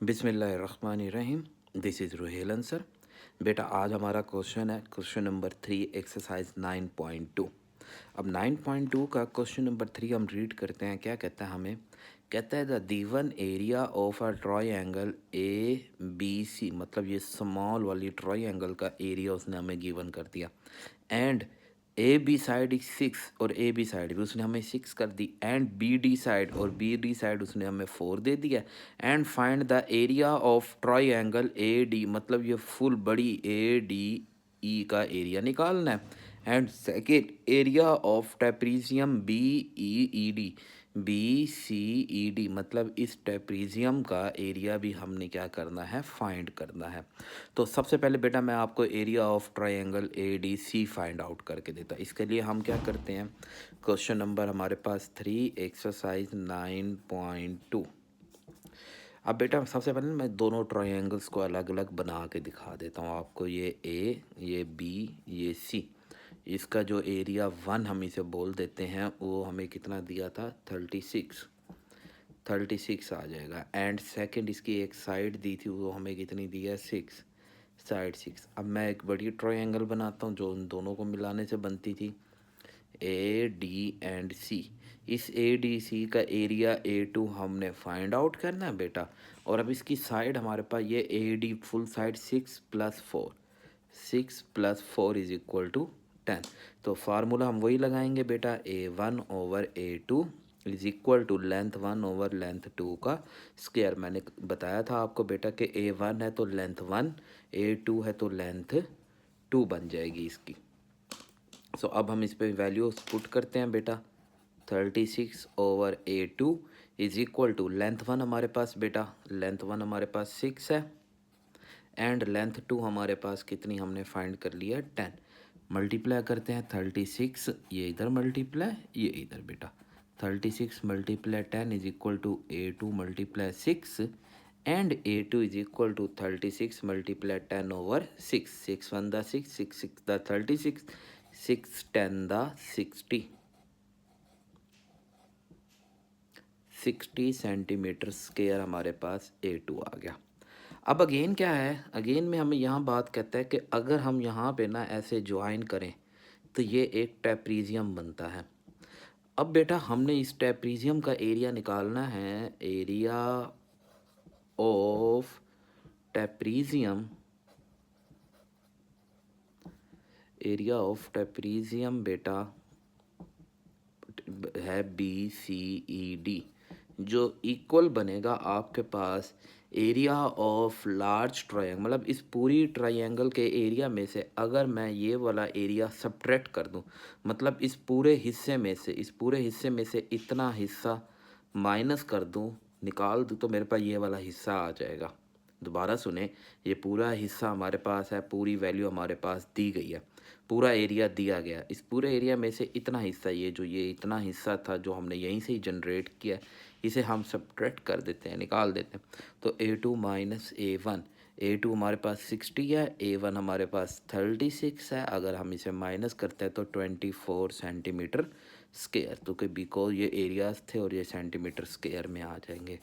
बिस्मिल्लाहिर्रहमानिर्रहीम। This is Ruhel answer. बेटा आज हमारा क्वेश्चन है क्वेश्चन नंबर 3 एक्सरसाइज 9.2। अब 9.2 का क्वेश्चन नंबर 3 हम रीड करते हैं। क्या कहता है हमें? कहता है the given area of a triangle A B C, मतलब ये स्मॉल वाली ट्रायंगल का एरिया उसने हमें गिवन कर दिया। And A B side is 6 और ए बी साइड भी उसने हमें 6 कर दी। एंड बी डी साइड और बी डी साइड उसने हमें 4 दे दिया। And find the area of triangle A D, मतलब ये फुल बड़ी ए डी ई का एरिया निकालना है। And second area of trapezium B E E D, B C E D, मतलब इस ट्रेपीजियम का एरिया भी हमने क्या करना है? फाइंड करना है। तो सबसे पहले बेटा मैं आपको area of triangle A D C find out करके देता। इसके लिए हम क्या करते हैं? क्वेश्चन नंबर हमारे पास 3 एक्सरसाइज 9.2। अब बेटा सबसे पहले मैं दोनों ट्रायंगल्स को अलग अलग बना के दिखा देता हूँ आपको। ये ए, ये बी, ये सी। इसका जो एरिया 1 हम इसे बोल देते हैं, वो हमें कितना दिया था? 36 आ जाएगा। एंड सेकंड इसकी एक साइड दी थी, वो हमें कितनी दी है? 6, साइड 6। अब मैं एक बड़ी ट्रायंगल बनाता हूँ जो उन दोनों को मिलाने से बनती थी, ए डी एंड सी। इस ए डी सी का एरिया A2 हमने फाइंड आउट करना है बेटा। और अब इसकी साइड हमारे पास ये A D full side 6 + 4, 6 + 4 is equal to 10। तो फार्मूला हम वही लगाएंगे बेटा, A1/A2 is equal to length 1 over length 2 का स्क्वायर। मैंने बताया था आपको बेटा कि A1 है तो लेंथ 1, A2 है तो लेंथ 2 बन जाएगी इसकी। सो अब हम इस पे वैल्यू पुट करते हैं बेटा। 36/A2 is equal to length 1 हमारे पास बेटा, लेंथ 1 हमारे पास 6 है। एंड लेंथ 2 हमारे पास कितनी हमने फाइंड कर लिया? 10। मल्टीप्लाई करते हैं 36, ये इधर मल्टीप्लाई, ये इधर बेटा। 36 × 10 is equal to A2 × 6। And A2 is equal to 36 × 10/6। 6 1 दा 6, 6 6 दा 36, 6 10 दा 60, 60 सेंटीमीटर स्क्वायर हमारे पास A2 आ गया। अब अगेन क्या है? अगेन में हमें यहाँ बात कहता है कि अगर हम यहाँ पे ना ऐसे ज्वाइन करें तो ये एक ट्रेपीजियम बनता है। अब बेटा हमने इस ट्रेपीजियम का एरिया निकालना है। Area of trapezium, area of trapezium बेटा है BCED, जो इक्वल बनेगा आपके पास एरिया ऑफ लार्ज ट्रायंगल। मतलब इस पूरी ट्रायंगल के एरिया में से अगर मैं ये वाला एरिया सब्ट्रैक्ट कर दूं, मतलब इस पूरे हिस्से में से, इस पूरे हिस्से में से इतना हिस्सा माइनस कर दूं, निकाल दूं, तो मेरे पास ये वाला हिस्सा आ जाएगा। दोबारा सुने, ये पूरा हिस्सा हमारे पास है, पूरी वैल्यू हमारे पास दी गई है, पूरा एरिया दिया गया। इस पूरे एरिया में से इतना हिस्सा, ये इतना हिस्सा था जो हमने यहीं से ही जनरेट किया, इसे हम सब्ट्रैक्ट कर देते हैं, निकाल देते हैं। तो A2 - A1, A2 हमारे पास 60 है, A1 हमारे पास 36 है। अगर हम इसे माइनस करते हैं तो 24 सेंटीमीटर स्क्वायर, तो कि बिकॉज ये एरियाज थे और ये सेंटीमीटर स्क्वायर में आ जाएंगे।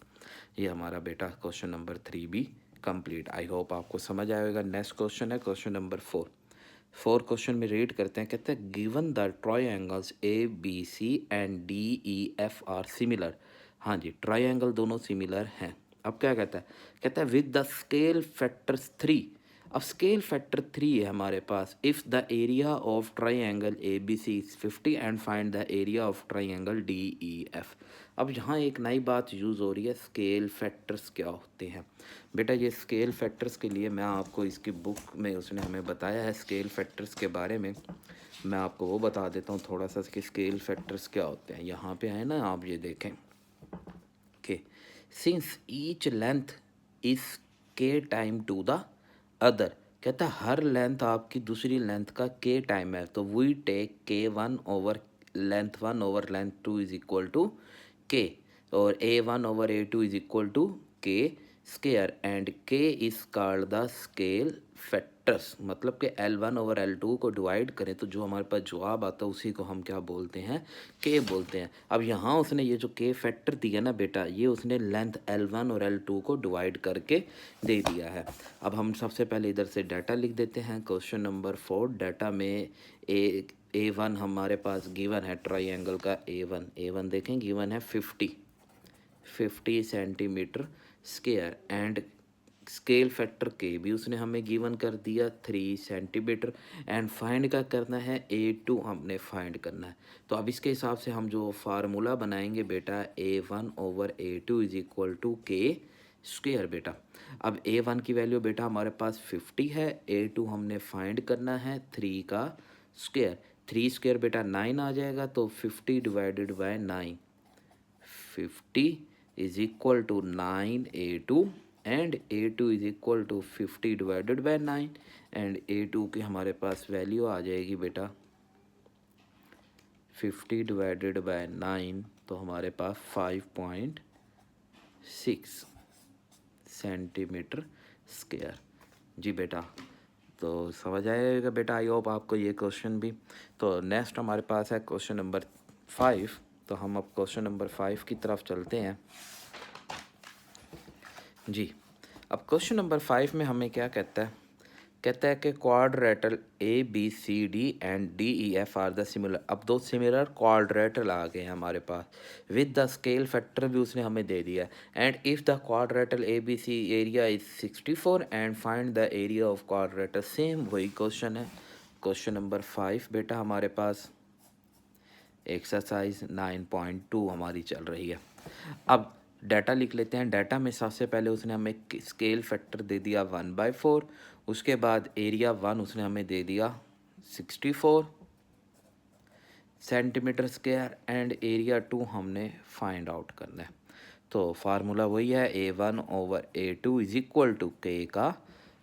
ये हमारा बेटा क्वेश्चन नंबर 3 भी कंप्लीट। आई होप आपको समझ आएगा। नेक्स्ट क्वेश्चन है क्वेश्चन नंबर 4। क्वेश्चन में रीड करते हैं। कहते हैं given the triangles ABC and DEF are similar. हाँ जी, ट्रायंगल दोनों सिमिलर हैं। अब क्या कहता है? कहता है विद द स्केल फैक्टर्स 3। अब स्केल फैक्टर 3 है हमारे पास। If the area of triangle ABC is 50 and find the area of triangle DEF। अब यहाँ एक नई बात यूज़ हो रही है, स्केल फैक्टर्स क्या होते हैं बेटा? ये स्केल फैक्टर्स के लिए मैं आपको इसकी बुक में उसने हमें बताया है स्केल फैक्टर्स के बारे में। मैं आपको वो बता देता हूँ थोड़ा सा कि स्केल फैक्टर्स क्या होते हैं। यहाँ पे है ना, आप ये देखें कि सिंस ईच लेंथ इज के टाइम टू द अदर। कहता है हर लेंथ आपकी दूसरी लेंथ का के टाइम है, तो we take K1 over length 1 over length 2 is equal to K, और A1/A2 is equal to K square, and K is called the scale factor. Factors मतलब कि L1 ओवर L2 को डिवाइड करें तो जो हमारे पास जवाब आता है उसी को हम क्या बोलते हैं, के बोलते हैं। अब यहाँ उसने ये जो के फैक्टर दिया ना बेटा, ये उसने लेंथ L1 और L2 को डिवाइड करके दे दिया है। अब हम सबसे पहले इधर से डाटा लिख देते हैं। क्वेश्चन नंबर 4 डाटा में A1 हमारे पास गिवन है, ट्राइंगल का A1 देखें गिवन है 50 centimetre square and scale factor के भी उसने हमें गिवन कर दिया 3 सेंटीमीटर एंड फाइंड का करना है A2 हमने फाइंड करना है। तो अब इसके हिसाब से हम जो फार्मूला बनाएंगे बेटा A1 over A2 is equal to के स्क्वायर बेटा। अब A1 की वैल्यू बेटा हमारे पास 50 है, A2 हमने फाइंड करना है 3 का स्क्वायर, 3 स्क्वायर बेटा 9 आ जाएगा, तो 50 divided by 9, 50 is equal to 9 A2 and A2 is equal to 50 divided by 9 and A2 की हमारे पास वैल्यू आ जाएगी बेटा 50 डिवाइडेड बाय 9, तो हमारे पास 5.6 सेंटीमीटर स्क्वायर। जी बेटा, तो समझ आएगा बेटा, आई होप आपको ये क्वेश्चन भी। तो नेक्स्ट हमारे पास है क्वेश्चन नंबर 5। तो हम अब क्वेश्चन नंबर 5 की तरफ चलते हैं जी। अब क्वेश्चन नंबर 5 में हमें क्या कहता है, कहता है कि quadrilateral ABCD and DEF are the similar. अब दो सिमिलर क्वाड्रेटल आ गए हैं हमारे पास, विद द स्केल फैक्टर भी उसने हमें दे दिया है। And if the quadrilateral ABC area is 64 and find the area of quadrilateral, same वही क्वेश्चन है। क्वेश्चन नंबर 5 बेटा हमारे पास एक्सरसाइज 9.2 हमारी चल रही है। अब डाटा लिख लेते हैं। डाटा में सबसे पहले उसने हमें स्केल फैक्टर दे दिया 1/4, उसके बाद एरिया 1 उसने हमें दे दिया 64 सेंटीमीटर स्क्वायर एंड एरिया 2 हमने फाइंड आउट करना है। तो फार्मूला वही है A1 over A2 is equal to के का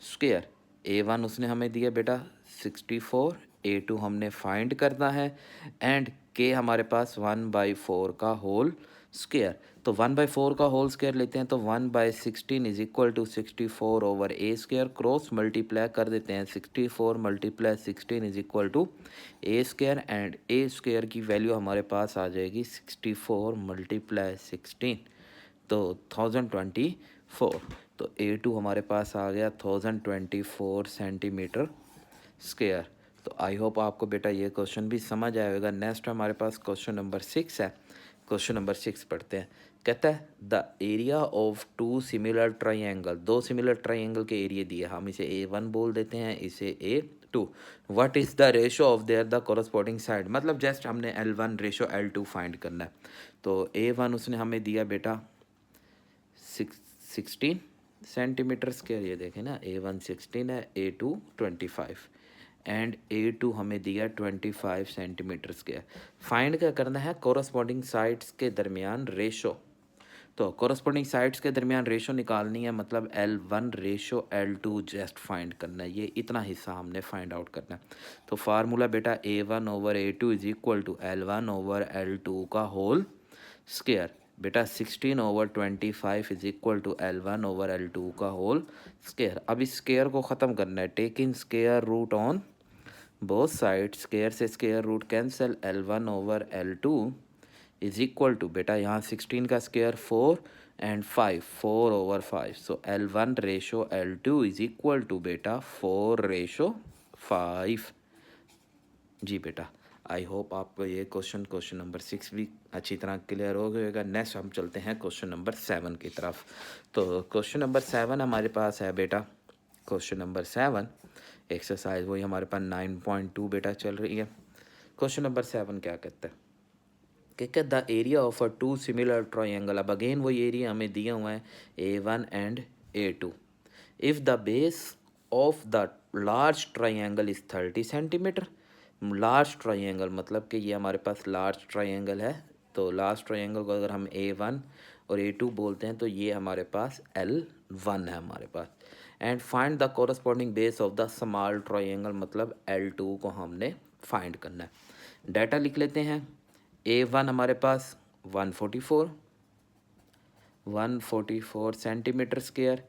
स्क्वायर। A1 उसने हमें दिया बेटा 64, A2 हमने फाइंड करना है एंड के हमारे पास 1/4 का होल स्क्वायर। तो 1/4 का होल स्क्वायर लेते हैं तो 1/16 is equal to 64 over A square, cross multiply कर देते हैं 64 multiply 16 is equal to A square and A square की वैल्यू हमारे पास आ जाएगी 64 मल्टीप्लाई 16, तो 1024। तो A2 हमारे पास आ गया 1024 सेंटीमीटर स्क्वायर। तो आई होप आपको बेटा ये क्वेश्चन भी समझ आएगा। नेक्स्ट हमारे पास क्वेश्चन नंबर 6 है। क्वेश्चन नंबर 6 पढ़ते हैं। कहता है the area of two similar triangle, दो सिमिलर ट्राइंगल के एरिया दिए, हम इसे A1 बोल देते हैं, इसे A2। What is the ratio of their the corresponding side, मतलब जस्ट हमने L1 रेशो L2 फाइंड करना है। तो A1 उसने हमें दिया बेटा 16 सेंटीमीटर स्क्वायर, ये देखें ना, A1 16 है, A2 25 एंड A2 हमें दिया 25 सेंटीमीटर स्क्वायर। फाइंड क्या करना है, कोरस्पॉन्डिंग साइड्स के दरमियान रेशो। तो कोरस्पॉन्डिंग साइड्स के दरमियान रेशो निकालनी है, मतलब L1 ratio L2 just find करना है, ये इतना हिस्सा हमने फाइंड आउट करना है। तो फार्मूला बेटा A1 over A2 is equal to L1 over L2 का होल स्क्वायर। बेटा 16 over 25 is equal to L1 over L2 का होल स्क्वायर। अब इस स्क्वायर को ख़त्म करना है, taking square root on both side, square से square root cancel, L1 over L2 is equal to बेटा यहाँ 16 का square 4 and 5, 4 over 5, so L1 ratio L2 is equal to बेटा 4/5। जी बेटा, आई होप आपको ये क्वेश्चन नंबर 6 भी अच्छी तरह क्लियर हो गएगा। नेक्स्ट हम चलते हैं क्वेश्चन नंबर 7 की तरफ। तो क्वेश्चन नंबर 7 हमारे पास है बेटा, क्वेश्चन नंबर 7 एक्सरसाइज वही हमारे पास 9.2 बेटा चल रही है। क्वेश्चन नंबर 7 क्या कहता है कि the area of a two similar triangle, अब अगेन वही एरिया हमें दिया हुआ है A1 and A2। If the base of the large triangle is 30 centimetre, large triangle मतलब कि ये हमारे पास लार्ज ट्राइंगल है, तो लार्ज ट्राइंगल को अगर हम A1 और A2 बोलते हैं तो ये हमारे पास L1 है हमारे पास। And find the corresponding base of the small triangle, मतलब L2 को हमने फाइंड करना है। डाटा लिख लेते हैं। A1 हमारे पास 144 सेंटीमीटर स्क्वायर,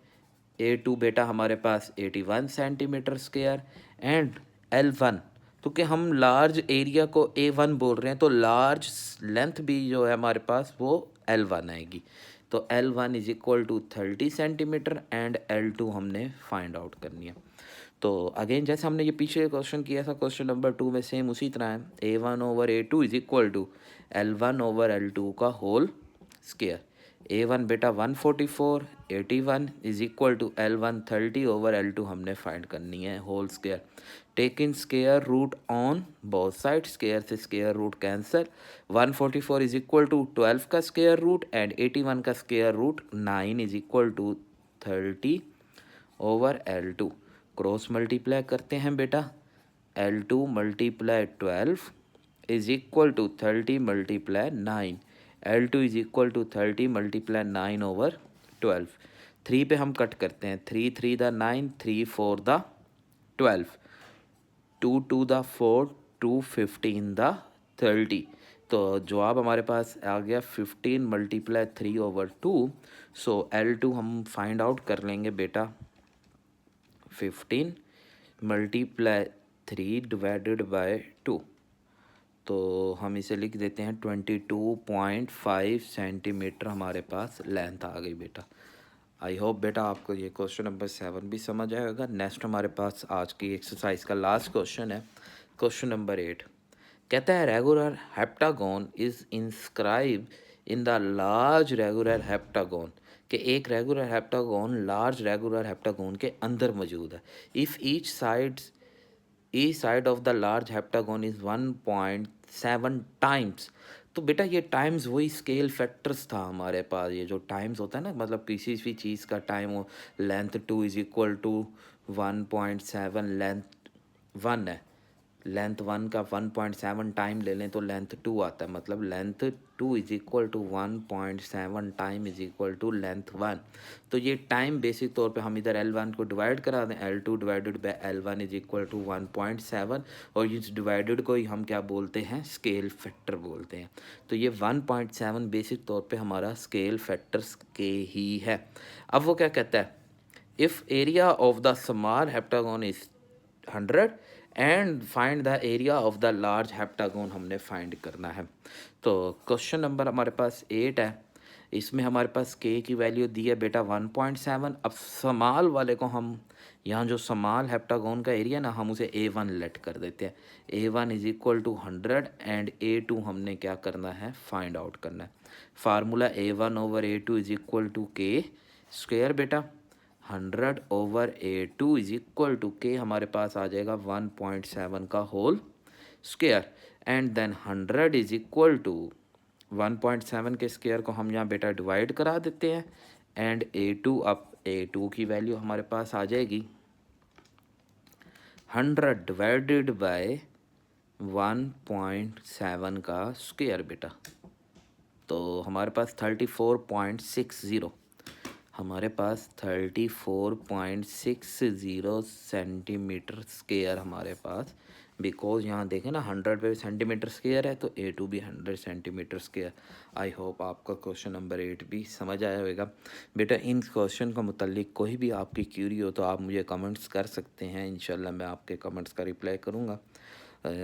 A2 बेटा हमारे पास 81 सेंटीमीटर स्क्वायर एंड L1, तो कि हम लार्ज एरिया को A1 बोल रहे हैं तो लार्ज लेंथ भी जो है हमारे पास वो L1 आएगी। तो L1 is equal to 30 centimetre and L2 हमने फाइंड आउट करनी है। तो अगेन जैसे हमने ये पीछे क्वेश्चन किया था क्वेश्चन नंबर 2 में सेम उसी तरह है। A1/A2 is equal to L1/L2 का होल स्क्वायर। A1 बेटा 144, 81 is equal to L1 30/L2 हमने फाइंड करनी है whole square. Taking square root on both side, square से square root cancel. 144 is equal to 12 का स्क्वायर रूट एंड 81 का square root 9 is equal to 30/L2। Cross multiply करते हैं बेटा। L2 multiply 12 is equal to 30 multiply 9। L2 is equal to 30 multiply 9/12। 3 पे हम cut करते हैं। 3 3 द 9, 3 4 द 12, 2 2 द 4, 2 15 द 30। तो जवाब हमारे पास आ गया 15 मल्टीप्लाई 3/2। सो L2 हम फाइंड आउट कर लेंगे बेटा 15 मल्टीप्लाई 3 डिवाइडेड बाय 2। तो हम इसे लिख देते हैं 22.5 सेंटीमीटर हमारे पास लेंथ आ गई बेटा। आई होप बेटा आपको ये क्वेश्चन नंबर 7 भी समझ आएगा। नेक्स्ट हमारे पास आज की एक्सरसाइज का लास्ट क्वेश्चन है, क्वेश्चन नंबर 8। कहता है regular heptagon is inscribe in the large regular heptagon, कि एक regular heptagon large regular heptagon के अंदर मौजूद है। If each side of the large heptagon is 1.7 times. तो बेटा ये टाइम्स वही स्केल फैक्टर्स था हमारे पास। ये जो टाइम्स होता है ना, मतलब किसी भी चीज़ का टाइम हो, length 2 is equal to 1.7, length 1 है, लेंथ 1 का 1.7 टाइम ले लें तो लेंथ 2 आता है। मतलब length 2 is equal to 1.7 time is equal to length 1। तो ये टाइम बेसिक तौर पे हम इधर L1 को डिवाइड करा दें, L2 divided by L1 is equal to 1.7, और इस डिवाइडेड को ही हम क्या बोलते हैं, स्केल फैक्टर बोलते हैं। तो ये 1.7 बेसिक तौर पे हमारा स्केल फैक्टर्स के ही है। अब वो क्या कहता है, if area of the small heptagon is 100 and find the area of the large heptagon हमने फाइंड करना है। तो क्वेश्चन नंबर हमारे पास 8 है। इसमें हमारे पास के की वैल्यू दी है बेटा 1.7। अब स्मॉल वाले को हम यहाँ जो स्मॉल हेप्टागोन का एरिया ना, हम उसे A1 लेट कर देते हैं। A1 is equal to 100 and A2 हमने क्या करना है, फाइंड आउट करना है। Formula A1/A2 is equal to के स्क्वायर बेटा। 100/A2 इज इक्वल टू के हमारे पास आ जाएगा 1.7 का whole square and then 100 is equal to 1.7 के स्क्वायर को हम यहाँ बेटा डिवाइड करा देते हैं एंड A2, अब A2 की वैल्यू हमारे पास आ जाएगी 100 डिवाइडेड बाय 1.7 का स्क्वायर बेटा। तो हमारे पास 34.60, हमारे पास 34.60 सेंटीमीटर स्क्वायर हमारे पास, बिकॉज यहाँ देखें ना 100 पे सेंटीमीटर स्क्वायर है तो A2 भी 100 सेंटीमीटर स्क्वायर। आई होप आपका क्वेश्चन नंबर 8 भी समझ आया होगा बेटा। इन क्वेश्चन का मुतालिक कोई भी आपकी क्यूरी हो तो आप मुझे कमेंट्स कर सकते हैं, इंशाल्लाह मैं आपके कमेंट्स का रिप्लाई करूँगा।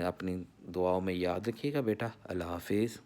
अपनी दुआओं में याद रखिएगा बेटा। अल्लाह हाफिज़।